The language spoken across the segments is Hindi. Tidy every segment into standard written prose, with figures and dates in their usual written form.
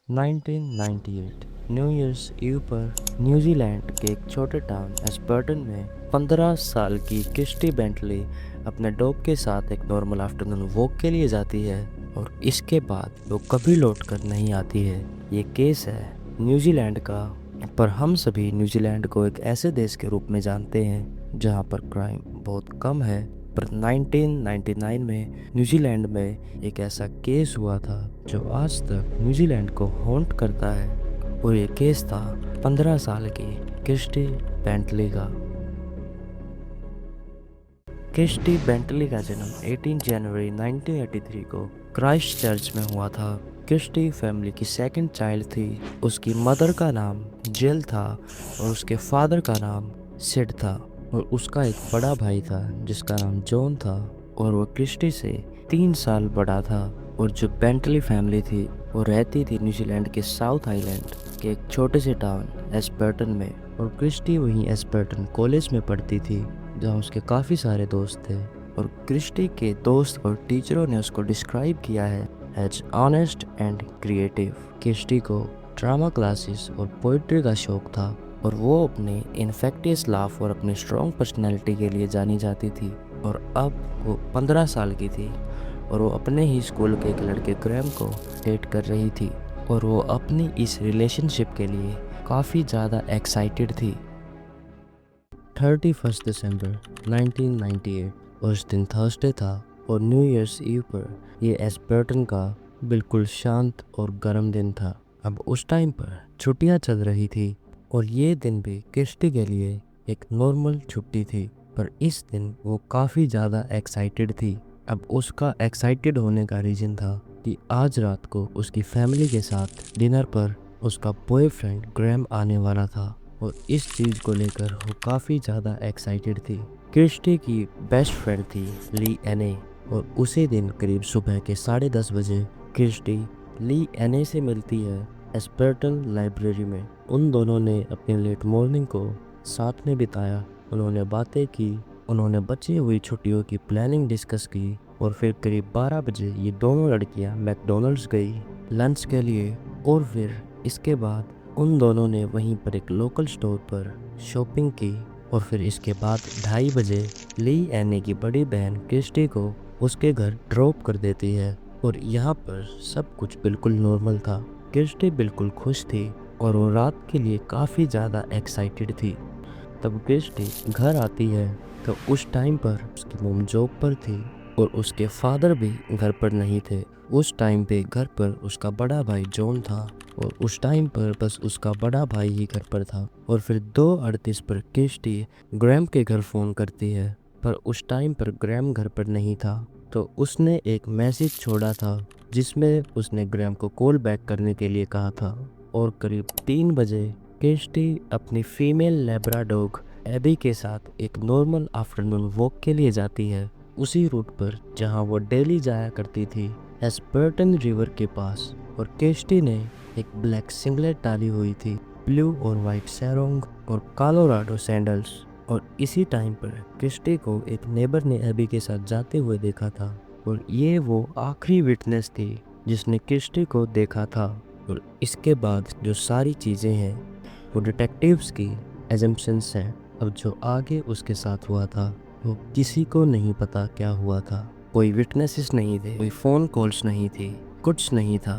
1998 न्यू ईयर्स ईव पर न्यूजीलैंड के एक छोटे टाउन एस्पर्टन में 15 साल की क्रिस्टी बेंटली अपने डॉग के साथ एक नॉर्मल आफ्टरनून वॉक के लिए जाती है और इसके बाद वो कभी लौट कर नहीं आती है। ये केस है न्यूजीलैंड का, पर हम सभी न्यूजीलैंड को एक ऐसे देश के रूप में जानते हैं जहाँ पर क्राइम बहुत कम है। पर 1999 में न्यूजीलैंड में एक ऐसा केस हुआ था जो आज तक न्यूजीलैंड को हॉन्ट करता है और ये केस था 15 साल की क्रिस्टी बेंटली का। क्रिस्टी बेंटली का जन्म 18 जनवरी 1983 को क्राइस्ट चर्च में हुआ था। क्रिस्टी फैमिली की सेकंड चाइल्ड थी। उसकी मदर का नाम जिल था और उसके फादर का नाम सिड था और उसका एक बड़ा भाई था जिसका नाम जॉन था और वो क्रिस्टी से 3 साल बड़ा था। और जो बेंटली फैमिली थी वो रहती थी न्यूजीलैंड के साउथ आइलैंड के एक छोटे से टाउन एस्पर्टन में और क्रिस्टी वहीं एस्पर्टन कॉलेज में पढ़ती थी जहाँ उसके काफ़ी सारे दोस्त थे। और क्रिस्टी के दोस्त और टीचरों ने उसको डिस्क्राइब किया है as honest and creative. Christy को ड्रामा क्लासेस और पोइट्री का शौक था और वो अपने इन्फेक्टियस लाफ और अपनी स्ट्रॉन्ग पर्सनैलिटी के लिए जानी जाती थी। और अब वो 15 साल की थी और वो अपने ही स्कूल के एक लड़के ग्रैम को डेट कर रही थी और वो अपनी इस रिलेशनशिप के लिए काफ़ी ज़्यादा एक्साइटेड थी। 31 दिसंबर 1998 उस दिन थर्सडे था और न्यू ईयर्स ईव पर ये एस्पर्टन का बिल्कुल शांत और गर्म दिन था। अब उस टाइम पर छुट्टियां चल रही थी और ये दिन भी क्रिस्टी के लिए एक नॉर्मल छुट्टी थी, पर इस दिन वो काफ़ी ज़्यादा एक्साइटेड थी। अब उसका एक्साइटेड होने का रीज़न था कि आज रात को उसकी फैमिली के साथ डिनर पर उसका बॉयफ्रेंड ग्रैम आने वाला था और इस चीज़ को लेकर वो काफ़ी ज़्यादा एक्साइटेड थी। क्रिस्टी की बेस्ट फ्रेंड थी ली एने और उसी दिन करीब सुबह के 10:30 बजे क्रिस्टी ली एने से मिलती है एस्पर्टन लाइब्रेरी में। उन दोनों ने अपनी लेट मॉर्निंग को साथ में बिताया, उन्होंने बातें की, उन्होंने बची हुई छुट्टियों की प्लानिंग डिस्कस की और फिर करीब 12 बजे ये दोनों लड़कियां मैकडॉनल्ड्स गई लंच के लिए और फिर इसके बाद उन दोनों ने वहीं पर एक लोकल स्टोर पर शॉपिंग की और फिर इसके बाद 2:30 बजे ली एने की बड़ी बहन क्रिस्टी को उसके घर ड्रॉप कर देती है और यहाँ पर सब कुछ बिल्कुल नॉर्मल था। क्रिस्टी बिल्कुल खुश थी और वो रात के लिए काफ़ी ज़्यादा एक्साइटेड थी। तब क्रिस्टी घर आती है तो उस टाइम पर उसकी मॉम जॉब पर थी और उसके फादर भी घर पर नहीं थे। उस टाइम पे घर पर उसका बड़ा भाई जॉन था और उस टाइम पर बस उसका बड़ा भाई ही घर पर था। और फिर 2:38 पर क्रिस्टी ग्रैम के घर फ़ोन करती है, पर उस टाइम पर ग्रैम घर पर नहीं था। तो उसने एक मैसेज छोड़ा था जिसमें उसने ग्रैम को कॉल बैक करने के लिए कहा था। और करीब 3 बजे क्रिस्टी अपनी फीमेल लेब्राडॉग एबी के साथ एक नॉर्मल आफ्टरनून वॉक के लिए जाती है उसी रूट पर जहां वो डेली जाया करती थी एस्पर्टन रिवर के पास। और क्रिस्टी ने एक ब्लैक सिंगलेट डाली हुई थी, ब्लू और वाइट सैरोंग और कोलोराडो सैंडल्स। और इसी टाइम पर क्रिस्टी को एक नेबर ने एबी के साथ जाते हुए देखा था और ये वो आखिरी विटनेस थी जिसने क्रिस्टी को देखा था। और इसके बाद जो सारी चीज़ें हैं वो डिटेक्टिव्स की एजम्पशंस हैं। अब जो आगे उसके साथ हुआ था वो किसी को नहीं पता क्या हुआ था। कोई विटनेसेस नहीं थे, कोई फ़ोन कॉल्स नहीं थी, कुछ नहीं था।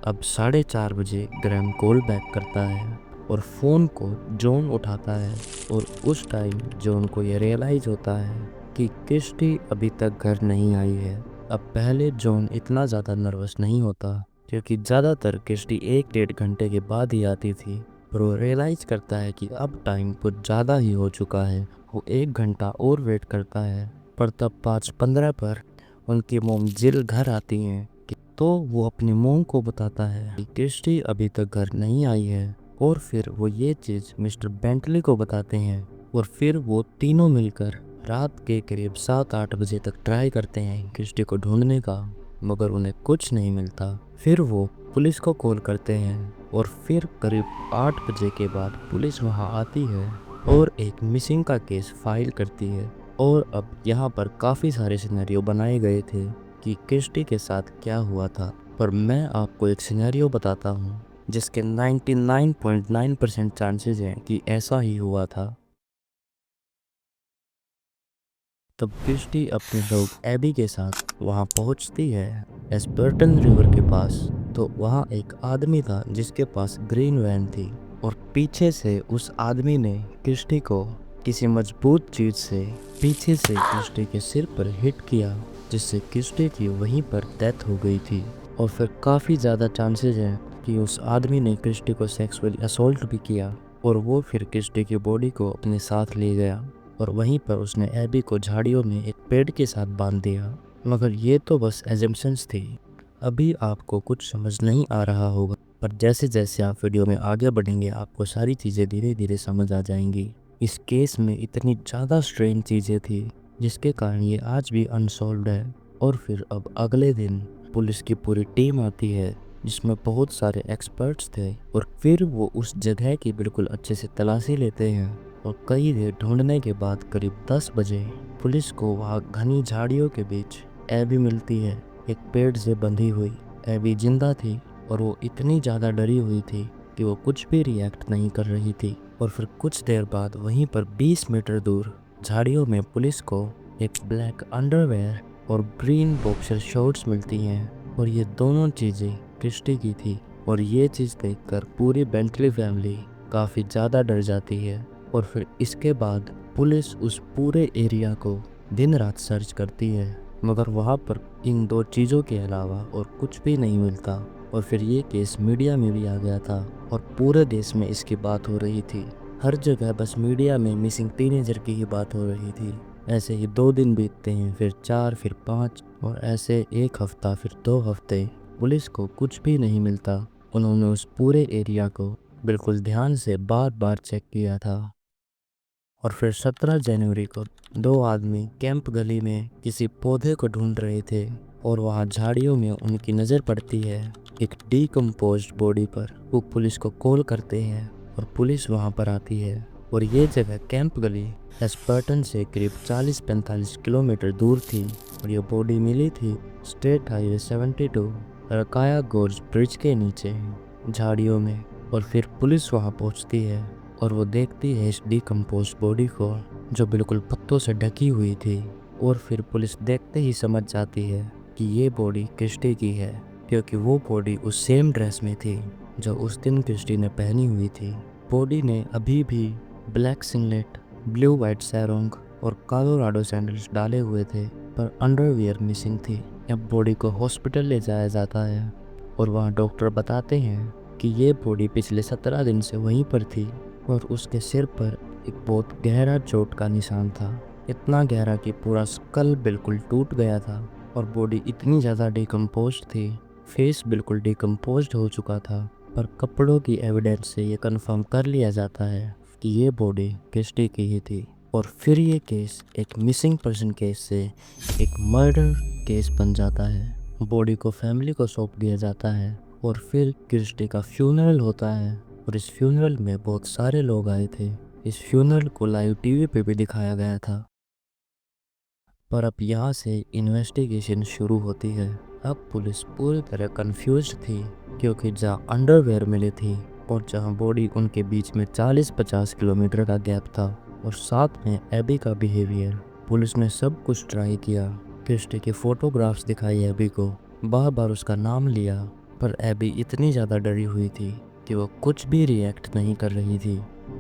अब 4:30 बजे ग्रैम कॉल बैक करता है और फ़ोन को जॉन उठाता है और उस टाइम जॉन को ये रियलाइज़ होता है कि क्रिस्टी अभी तक घर नहीं आई है। अब पहले जॉन इतना ज़्यादा नर्वस नहीं होता क्योंकि ज़्यादातर क्रिस्टी 1-1.5 घंटे के बाद ही आती थी, पर वो रियलाइज़ करता है कि अब टाइम कुछ ज़्यादा ही हो चुका है। वो 1 घंटा और वेट करता है, पर तब 5:15 पर उनकी मोम जिल घर आती हैं तो वो अपनी मोम को बताता है कि क्रिस्टी अभी तक घर नहीं आई है। और फिर वो ये चीज़ मिस्टर बेंटली को बताते हैं और फिर वो तीनों मिलकर रात के करीब 7-8 बजे तक ट्राई करते हैं क्रिस्टी को ढूंढने का, मगर उन्हें कुछ नहीं मिलता। फिर वो पुलिस को कॉल करते हैं और फिर करीब 8 बजे के बाद पुलिस वहाँ आती है और एक मिसिंग का केस फाइल करती है। और अब यहाँ पर काफ़ी सारे सिनेरियो बनाए गए थे कि क्रिस्टी के साथ क्या हुआ था। पर मैं आपको एक सिनेरियो बताता हूँ जिसके 99.9% चांसेस हैं कि ऐसा ही हुआ था। तब क्रिस्टी अपने लोग एबी के साथ वहाँ पहुँचती है एस्पर्टन रिवर के पास। तो वहाँ एक आदमी था जिसके पास ग्रीन वैन थी और पीछे से उस आदमी ने क्रिस्टी को किसी मजबूत चीज से पीछे से क्रिस्टी के सिर पर हिट किया, जिससे क्रिस्टी की वहीं पर डेथ हो गई थी। और फिर काफ़ी ज़्यादा चांसेस हैं कि उस आदमी ने क्रिस्टी को सेक्सुअली असॉल्ट भी किया और वो फिर क्रिस्टी की बॉडी को अपने साथ ले गया और वहीं पर उसने एबी को झाड़ियों में एक पेड़ के साथ बांध दिया। मगर ये तो बस एजम्पशंस थी। अभी आपको कुछ समझ नहीं आ रहा होगा, पर जैसे जैसे आप वीडियो में आगे बढ़ेंगे आपको सारी चीज़ें धीरे धीरे समझ आ जाएंगी। इस केस में इतनी ज़्यादा स्ट्रेन चीज़ें थी जिसके कारण ये आज भी अनसॉल्व्ड है। और फिर अब अगले दिन पुलिस की पूरी टीम आती है जिसमें बहुत सारे एक्सपर्ट्स थे और फिर वो उस जगह की बिल्कुल अच्छे से तलाशी लेते हैं और कई देर ढूंढने के बाद करीब 10 बजे पुलिस को वहाँ घनी झाड़ियों के बीच एबी मिलती है, एक पेड़ से बंधी हुई। एबी जिंदा थी और वो इतनी ज़्यादा डरी हुई थी कि वो कुछ भी रिएक्ट नहीं कर रही थी। और फिर कुछ देर बाद वहीं पर 20 मीटर दूर झाड़ियों में पुलिस को एक ब्लैक अंडरवेयर और ग्रीन बॉक्सर शॉर्ट्स मिलती हैं और ये दोनों चीज़ें क्रिस्टी की थी। और ये चीज़ देखकर पूरी बेंटली फैमिली काफ़ी ज़्यादा डर जाती है। और फिर इसके बाद पुलिस उस पूरे एरिया को दिन रात सर्च करती है, मगर वहाँ पर इन दो चीज़ों के अलावा और कुछ भी नहीं मिलता। और फिर ये केस मीडिया में भी आ गया था और पूरे देश में इसकी बात हो रही थी। हर जगह बस मीडिया में मिसिंग टीनेजर की ही बात हो रही थी। ऐसे ही 2 दिन बीतते हैं, फिर 4, फिर 5 और ऐसे 1 हफ्ता, फिर 2 हफ्ते। पुलिस को कुछ भी नहीं मिलता। उन्होंने उस पूरे एरिया को बिल्कुल ध्यान से बार बार चेक किया था। और फिर 17 जनवरी को 2 आदमी कैंप गली में किसी पौधे को ढूंढ रहे थे और वहाँ झाड़ियों में उनकी नज़र पड़ती है एक डीकम्पोज्ड बॉडी पर। वो पुलिस को कॉल करते हैं और पुलिस वहाँ पर आती है। और ये जगह कैंप गली एस्पर्टन से करीब 40-45 किलोमीटर दूर थी और ये बॉडी मिली थी स्टेट हाईवे 72 रकाया गोर्ज ब्रिज के नीचे झाड़ियों में। और फिर पुलिस वहाँ पहुँचती है और वो देखती है इस डीकम्पोज बॉडी को जो बिल्कुल पत्तों से ढकी हुई थी। और फिर पुलिस देखते ही समझ जाती है कि ये बॉडी क्रिस्टी की है, क्योंकि वो बॉडी उस सेम ड्रेस में थी जो उस दिन क्रिस्टी ने पहनी हुई थी। बॉडी ने अभी भी ब्लैक सिंगलेट, ब्लू वाइट सैरोंग और कोलोराडो सैंडल्स डाले हुए थे, पर अंडरवियर मिसिंग थी। अब बॉडी को हॉस्पिटल ले जाया जाता है और वहाँ डॉक्टर बताते हैं कि ये बॉडी पिछले 17 दिन से वहीं पर थी और उसके सिर पर एक बहुत गहरा चोट का निशान था, इतना गहरा कि पूरा स्कल बिल्कुल टूट गया था। और बॉडी इतनी ज़्यादा डिकम्पोज्ड थी, फेस बिल्कुल डिकम्पोज्ड हो चुका था, पर कपड़ों की एविडेंस से ये कंफर्म कर लिया जाता है कि ये बॉडी क्रिस्टी की ही थी। और फिर ये केस एक मिसिंग पर्सन केस से एक मर्डर केस बन जाता है। बॉडी को फैमिली को सौंप दिया जाता है और फिर क्रिस्टी का फ्यूनरल होता है और इस फ्यूनरल में बहुत सारे लोग आए थे। इस फ्यूनरल को लाइव टीवी पे भी दिखाया गया था। पर अब यहाँ से इन्वेस्टिगेशन शुरू होती है। अब पुलिस पूरी तरह कंफ्यूज्ड थी, क्योंकि जहाँ अंडरवेयर मिली थी और जहाँ बॉडी उनके बीच में 40-50 किलोमीटर का गैप था और साथ में एबी का बिहेवियर। पुलिस ने सब कुछ ट्राई किया, क्रिस्टी के फोटोग्राफ्स दिखाई एबी को, बार बार उसका नाम लिया, पर एबी इतनी ज़्यादा डरी हुई थी कि वो कुछ भी रिएक्ट नहीं कर रही थी।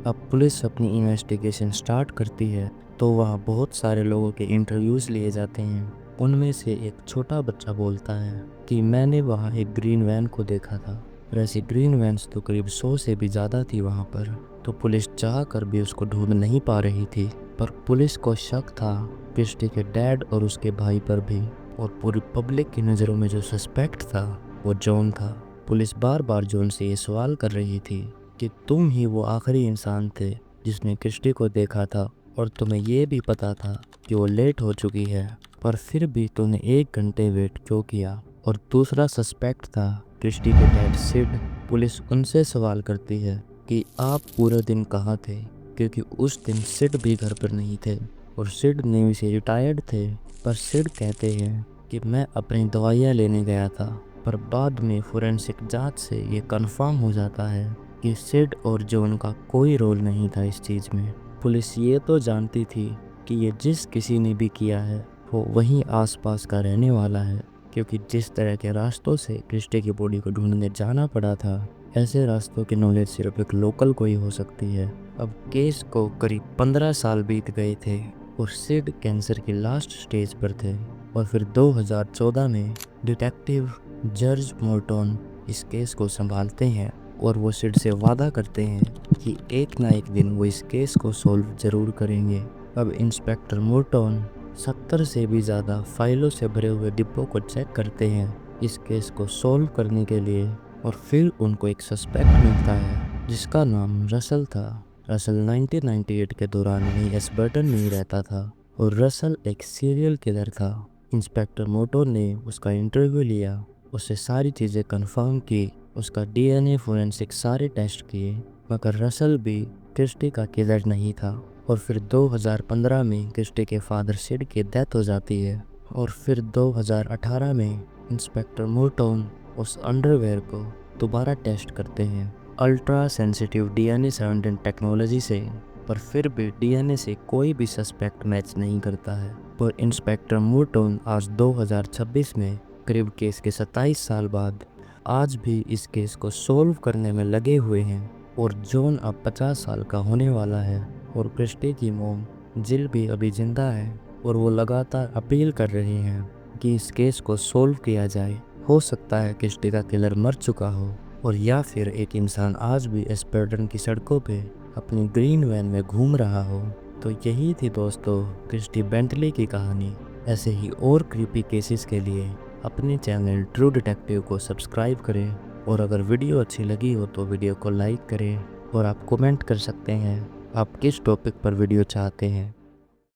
अब पुलिस अपनी इन्वेस्टिगेशन स्टार्ट करती है तो वहाँ बहुत सारे लोगों के इंटरव्यूज़ लिए जाते हैं। उनमें से एक छोटा बच्चा बोलता है कि मैंने वहाँ एक ग्रीन वैन को देखा था। वैसे ग्रीन वैन्स तो करीब 100 से भी ज़्यादा थी वहाँ पर, तो पुलिस चाह कर भी उसको ढूंढ नहीं पा रही थी। पर पुलिस को शक था क्रिस्टी के डैड और उसके भाई पर भी, और पूरी पब्लिक की नज़रों में जो सस्पेक्ट था वो जॉन था। पुलिस बार बार जॉन से ये सवाल कर रही थी कि तुम ही वो आखिरी इंसान थे जिसने क्रिस्टी को देखा था और तुम्हें ये भी पता था कि वो लेट हो चुकी है, पर फिर भी तूने 1 घंटे वेट क्यों किया। और दूसरा सस्पेक्ट था क्रिस्टी के डैड सिड। पुलिस उनसे सवाल करती है कि आप पूरे दिन कहाँ थे, क्योंकि उस दिन सिड भी घर पर नहीं थे और सिड नेवी से रिटायर्ड थे। पर सिड कहते हैं कि मैं अपनी दवाइयाँ लेने गया था पर बाद में फोरेंसिक जांच से ये कंफर्म हो जाता है कि सिड और जॉन का कोई रोल नहीं था इस चीज़ में। पुलिस ये तो जानती थी कि ये जिस किसी ने भी किया है वो वहीं आसपास का रहने वाला है, क्योंकि जिस तरह के रास्तों से क्रिस्टी की बॉडी को ढूंढने जाना पड़ा था, ऐसे रास्तों की नॉलेज सिर्फ एक लोकल को ही हो सकती है। अब केस को करीब 15 साल बीत गए थे और सिड कैंसर की लास्ट स्टेज पर थे। और फिर 2014 में डिटेक्टिव जॉर्ज मोर्टन इस केस को संभालते हैं और वो सिड से वादा करते हैं कि एक ना एक दिन वो इस केस को सॉल्व ज़रूर करेंगे। अब इंस्पेक्टर मोर्टन 70 से भी ज़्यादा फाइलों से भरे हुए डिब्बों को चेक करते हैं इस केस को सॉल्व करने के लिए, और फिर उनको एक सस्पेक्ट मिलता है जिसका नाम रसल था। रसल 1998 के दौरान वहीं एस्पर्टन में ही रहता था और रसल एक सीरियल किलर था। इंस्पेक्टर मोर्टन ने उसका इंटरव्यू लिया, उससे सारी चीज़ें कंफर्म की, उसका डीएनए फोरेंसिक सारे टेस्ट किए, मगर रसल भी क्रिस्टी का किलर नहीं था। और फिर 2015 में क्रिस्टी के फादर सिड की डेथ हो जाती है। और फिर 2018 में इंस्पेक्टर मोर्टन उस अंडरवेयर को दोबारा टेस्ट करते हैं ultra sensitive DNA sounding technology से, पर फिर भी डीएनए से कोई भी सस्पेक्ट मैच नहीं करता है। पर इंस्पेक्टर मोर्टन आज 2026 में करीब केस के 27 साल बाद आज भी इस केस को सॉल्व करने में लगे हुए हैं। और जॉन अब 50 साल का होने वाला है और क्रिस्टी की मोम जिल भी अभी जिंदा है और वो लगातार अपील कर रही हैं कि इस केस को सॉल्व किया जाए। हो सकता है क्रिस्टी का किलर मर चुका हो, और या फिर एक इंसान आज भी एस्पर्टन की सड़कों पे अपनी ग्रीन वैन में घूम रहा हो। तो यही थी दोस्तों क्रिस्टी बेंटली की कहानी। ऐसे ही और क्रीपी केसेस के लिए अपने चैनल ट्रू डिटेक्टिव को सब्सक्राइब करें, और अगर वीडियो अच्छी लगी हो तो वीडियो को लाइक करें, और आप कमेंट कर सकते हैं आप किस टॉपिक पर वीडियो चाहते हैं।